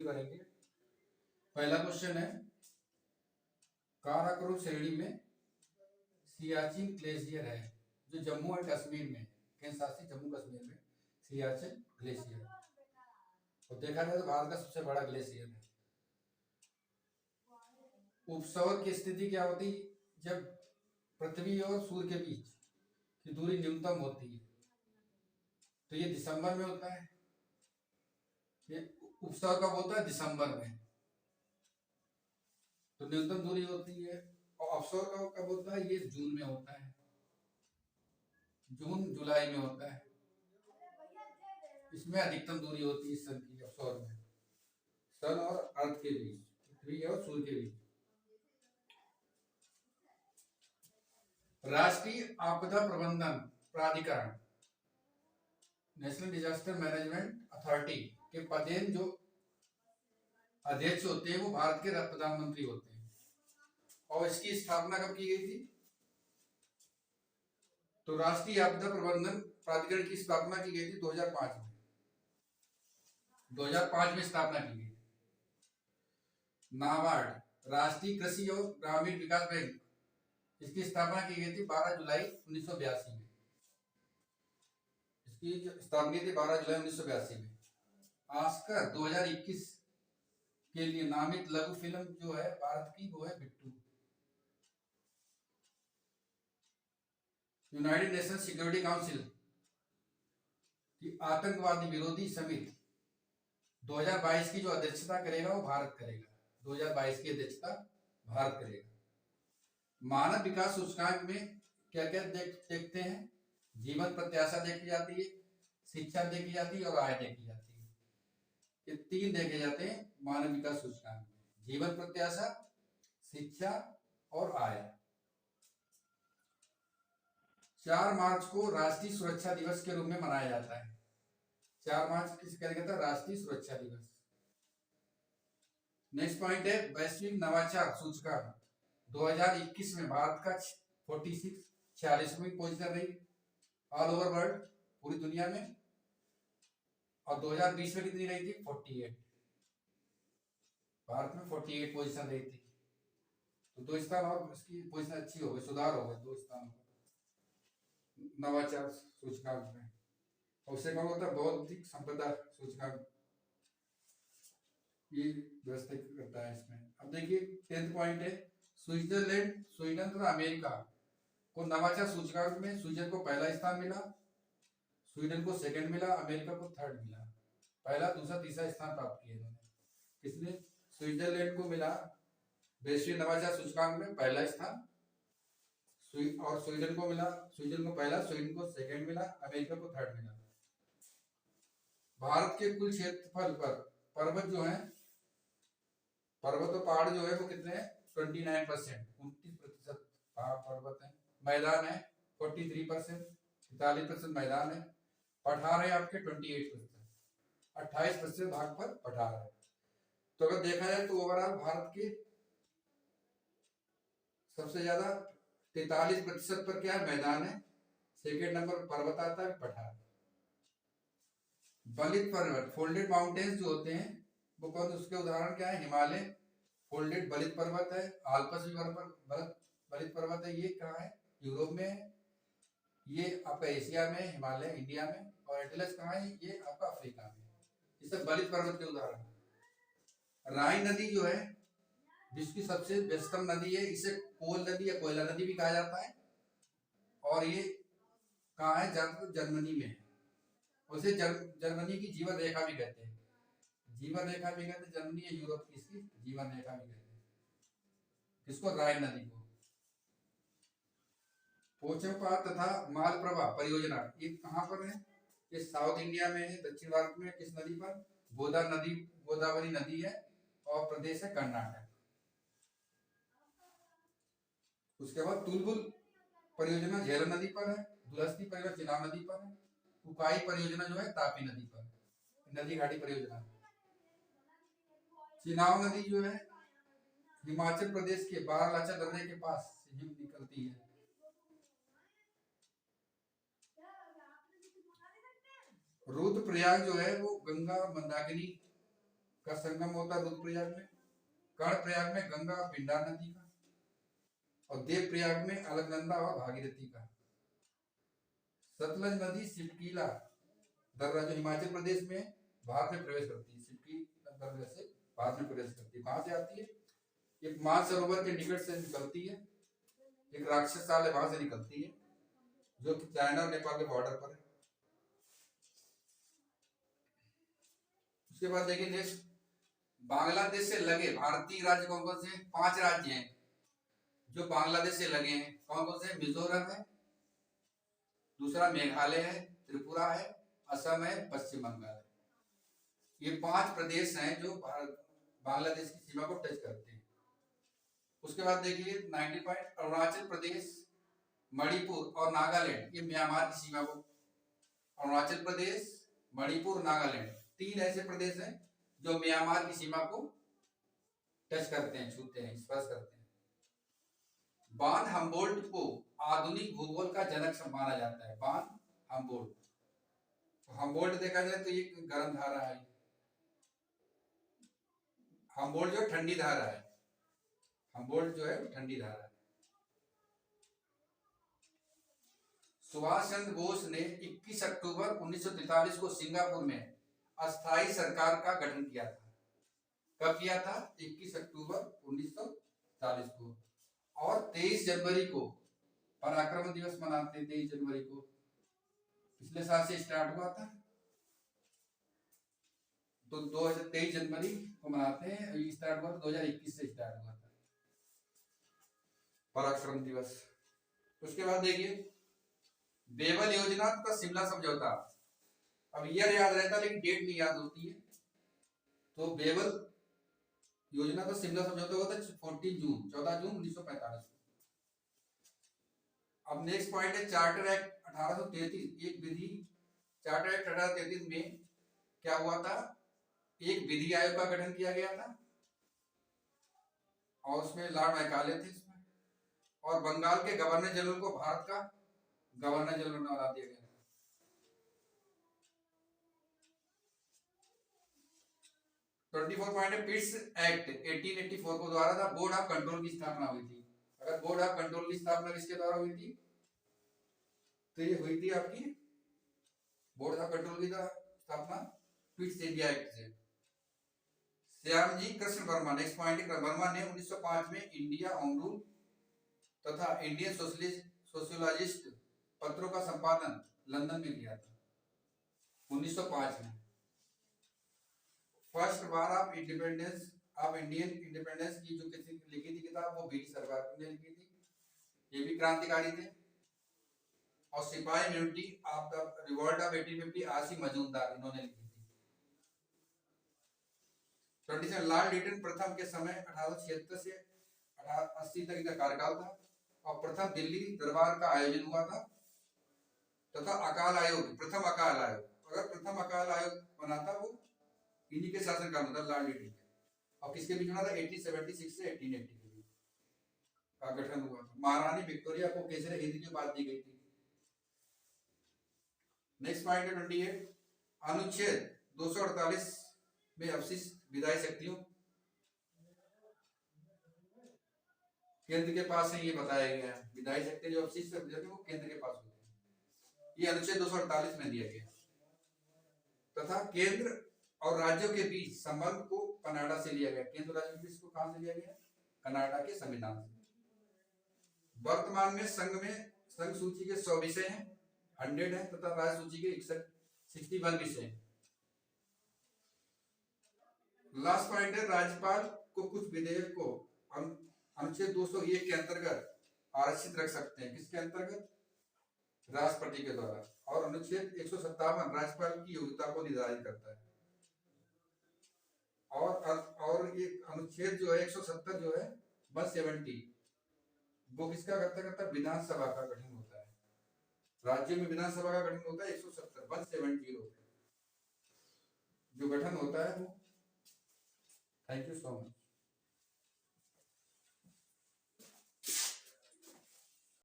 करेंगे। पहला क्वेश्चन है, काराकोरम श्रेणी में सियाचिन ग्लेशियर है जो जम्मू और कश्मीर में, केंद्र शासित जम्मू कश्मीर में सियाचिन ग्लेशियर, और देखा जाए तो भारत का सबसे बड़ा ग्लेशियर है। उपसवर्ग की स्थिति क्या होती है? जब पृथ्वी और सूर्य के बीच की दूरी न्यूनतम होती है, तो ये दिसंबर में होता है। ये उपसवर्ग कब होता है? दिसंबर में, तो न्यूनतम दूरी होती है। और अपसवर्ग कब होता है? ये जून में होता है, जून जुलाई में होता है। इसमें अधिकतम दूरी होती है सन की, अपसवर्ग में, सन और अर्थ के बीच, पृथ्वी और सूर्य के बीच। राष्ट्रीय आपदा प्रबंधन प्राधिकरण, नेशनल डिजास्टर मैनेजमेंट अथॉरिटी के पदेन जो अध्यक्ष होते हैं वो भारत के प्रधानमंत्री होते हैं। और इसकी स्थापना कब की गई थी? तो राष्ट्रीय आपदा प्रबंधन प्राधिकरण की स्थापना की गई थी 2005 में। 2005 में स्थापना की गई। नाबार्ड, राष्ट्रीय कृषि और ग्रामीण विकास बैंक, इसकी स्थापना की गई थी 12 जुलाई 1982 में। इसकी स्थापना की थी 12 जुलाई 1982 में। ऑस्कर 2021 के लिए नामित लघु फिल्म जो है भारत की, वो है Bittu. United nation security council की आतंकवादी विरोधी समिति 2022 की जो अध्यक्षता करेगा वो भारत करेगा। 2022 की अध्यक्षता भारत करेगा। मानव विकास सूचकांक में क्या क्या देखते हैं? जीवन प्रत्याशा देखी जाती है, शिक्षा देखी जाती है और आय देखी जाती है। ये तीन देखे जाते हैं मानव विकास सूचकांक में, जीवन प्रत्याशा, शिक्षा और आय। 4 मार्च को राष्ट्रीय सुरक्षा दिवस के रूप में मनाया जाता है। 4 मार्च किसे कहा जाता है? राष्ट्रीय सुरक्षा दिवस। नेक्स्ट पॉइंट है, वैश्विक नवाचार सूचकांक 2021 में भारत का 46वीं पोजीशन रही ऑल ओवर वर्ल्ड, पूरी दुनिया में। और 2020 में कितनी रही थी? 48। भारत में 48 पोजीशन रही थी। तो 2 स्थान और इसकी पोजीशन अच्छी हो गई, सुधार हो गया 2 स्थानों पर नवाचार सूचकांक में। और उससे कौन होता है? बौद्धिक संपदा सूचकांक, ये व्यवस्थित करता है इसमें। अब देखिए 10th पॉइंट है, स्विट्जरलैंड, स्वीडन तथा अमेरिका को नवाचार सूचकांक में स्विट्जरलैंड को पहला स्थान मिला, स्वीडन को सेकंड मिला, अमेरिका को थर्ड मिला। पहला, दूसरा, तीसरा स्थान प्राप्त किया इन्होंने। किसने? स्विट्जरलैंड को मिला वैश्विक नवाचार सूचकांक में पहला स्थान, और स्वीडन को मिला, स्विट्जरलैंड को पहला, स्वीडन को सेकंड मिला, अमेरिका को थर्ड मिला। भारत के कुल क्षेत्रफल पर पर्वत जो है, पर्वत और पहाड़ जो है वो कितने हैं? 29%, 29% पर्वत है। मैदान है 43%, 43% मैदान है। पठार है आपके 28%, 28% भाग पर पठार है। तो अगर देखा जाए तो ओवरऑल भारत के सबसे ज्यादा 43% पर क्या है? मैदान है। सेकेंड नंबर पर्वत आता है, पठार। बलित पर्वत, फोल्डेड माउंटेन्स जो होते हैं वो कौन? उसके उदाहरण क्या है? हिमालय फोल्डेड बलित पर्वत है, आल्पस भी बलित पर्वत है। ये कहाँ है? यूरोप में है। ये आपका एशिया में, हिमालय इंडिया में। और एटलस कहाँ है? ये आपका अफ्रीका में। ये सब बलित पर्वत के उदाहरण। राइन नदी जो है विश्व की सबसे व्यस्तम नदी है, इसे कोल नदी या कोयला नदी भी कहा जाता है। और ये कहाँ है? जर्मनी में है। उसे जर्मनी की जीवन रेखा भी कहते हैं। जीवन रेखा भी कहते हैं जर्मनी या यूरोप की, इसकी जीवन रेखा भी कहते हैं। किसको? राइन नदी को। पोचमपल्ली तथा मालप्रभा परियोजना ये कहाँ पर है? ये साउथ इंडिया में है, दक्षिण भारत में। किस नदी पर? गोदावरी नदी है, और प्रदेश है कर्नाटक। उसके बाद तुलबुल परियोजना झेलम नदी पर है, दुलस्ती परियोजना चिनाब नदी पर है, उकाई परियोजना जो है तापी नदी पर, नदी घाटी परियोजना। चिनाब नदी जो है हिमाचल प्रदेश के बारालाचा दर्रे के पास से निकलती है। रुद्रप्रयाग जो है वो गंगा और मंदाकिनी का संगम होता है रुद्रप्रयाग में, कर्णप्रयाग में गंगा और पिंडार नदी का, और देवप्रयाग में अलकनंदा और भागीरथी का। सतलज नदी सिटकीला दर्रा जो हिमाचल प्रदेश में भारत में प्रवेश करती है, सिटकीला दर्रा से भारत में प्रवेश करती है। कहां से आती है? एक मानसरोवर के निकट से निकलती है, एक राक्षसालय वहां से निकलती है जो कि चाइना और नेपाल के बॉर्डर पर है। उसके बाद देखिए नेक्स्ट, बांग्लादेश से लगे भारतीय राज्य कौन कौन से? 5 राज्य हैं जो बांग्लादेश से लगे हैं। कौन कौन से? मिजोरम है, दूसरा मेघालय है, त्रिपुरा है, असम है, पश्चिम बंगाल है। ये 5 प्रदेश हैं जो बांग्लादेश की सीमा को टच करते हैं। उसके बाद देखिए 90 पॉइंट, अरुणाचल प्रदेश, मणिपुर और नागालैंड ये म्यांमार की सीमा को, अरुणाचल प्रदेश, मणिपुर, नागालैंड 3 ऐसे प्रदेश हैं जो म्यांमार की सीमा को टच करते हैं, छूते हैं, स्पर्श करते हैं। वान हम्बोल्ट को आधुनिक भूगोल का जनक माना जाता है। वान हम्बोल्ट, हम्बोल्ट देखा जाए तो ये गर्म धारा है, हम्बोल्ट जो ठंडी धारा है, हम्बोल्ट जो है ठंडी धारा है। सुभाष चंद्र बोस ने 21 अक्टूबर 1943 को सिंगापुर में अस्थायी सरकार का गठन किया था। कब किया था? 21 अक्टूबर 1940 को। और 23 जनवरी को पराक्रम दिवस मनाते हैं। 23 जनवरी को पिछले साल से स्टार्ट हुआ था, तो 23 जनवरी को मनाते हैं। स्टार्ट हुआ 2021 से स्टार्ट हुआ था पराक्रम दिवस। उसके बाद देखिए बेवल योजना तथा शिमला समझौता। अब ईयर याद रहता लेकिन डेट नहीं याद होती है। तो बेवल योजना तो शिमला समझौता हुआ था 14 जून 1945 को। अब नेक्स्ट पॉइंट है चार्टर एक्ट 1833। एक विधि, चार्टर एक्ट 1833 में क्या हुआ था? एक विधि आयोग का गठन किया गया था और उसमें लॉर्ड मैकाले थे इसमें, और बंगाल के गवर्नर जनरल को भारत का गवर्नर जनरल बना दिया गया। 24 पॉइंट है पिट्स एक्ट 1884 को द्वारा था बोर्ड ऑफ कंट्रोल की स्थापना हुई थी। अगर बोर्ड ऑफ कंट्रोल की स्थापना किसके द्वारा हुई थी? तो ये हुई थी आपकी बोर्ड ऑफ कंट्रोल की स्थापना पिट्स इंडिया एक्ट से। श्यामजी कृष्ण वर्मा, नेक्स्ट पॉइंट है, वर्मा ने 1905 में इंडिया होम रूल तथा इंडियन सोशलिस्ट पत्रों का संपादन लंदन में किया था 1905 में। First war of independence of Indian independence की जो किसी लिखी थी किताब वो बीटी सरकार ने लिखी थी, ये भी क्रांतिकारी थे। और सिपाही unity of the revolt of 1850 आसी मजूमदार इन्होंने लिखी थी। 27 लॉर्ड लिटन प्रथम के समय 1876 से 1880 तक का कार्यकाल था और प्रथम दिल्ली दरबार का आयोजन हुआ था तथा अकाल आयोग, प्रथम अकाल आयोग, अगर प्रथम अकाल आयोग बना था वो इन्हीं के शासनकाल में था, लॉर्ड लिटन के। और किसके बीच में था? 1876 से 1880 के बीच का गठन हुआ था। महारानी विक्टोरिया को केसरी हिंद की बात दी गई थी। नेक्स्ट पॉइंट है 28 अनुच्छेद 248 में अवशिष्ट विधायी शक्तियों केंद्र के पास है, ये बताया गया है। विधायी शक्ति जो अवशिष्ट है वो केंद्र के पास होती है, ये अनुच्छेद 248 में दिया गया। तथा केंद्र और राज्यों के बीच संबंध को कनाडा से लिया गया। केंद्र राज्यों के बीच को कहां से लिया गया? कनाडा के संविधान से। वर्तमान में संघ सूची के 100 विषय हैं, 100 है, तथा राज्य सूची के 61 विषय हैं। लास्ट पॉइंट है राज्यपाल को कुछ विधेयक को अनुच्छेद 201 के अंतर्गत आरक्षित रख सकते हैं। किसके अंतर्गत? राष्ट्रपति के द्वारा। और अनुच्छेद 157 राज्यपाल की योग्यता को निर्धारित करता है। और ये अनुच्छेद जो है 170 जो है 170 वो किसका करता है? विधानसभा का गठन होता है। राज्य में विधानसभा का गठन होता है 170 जो गठन होता है वो। Thank you so much.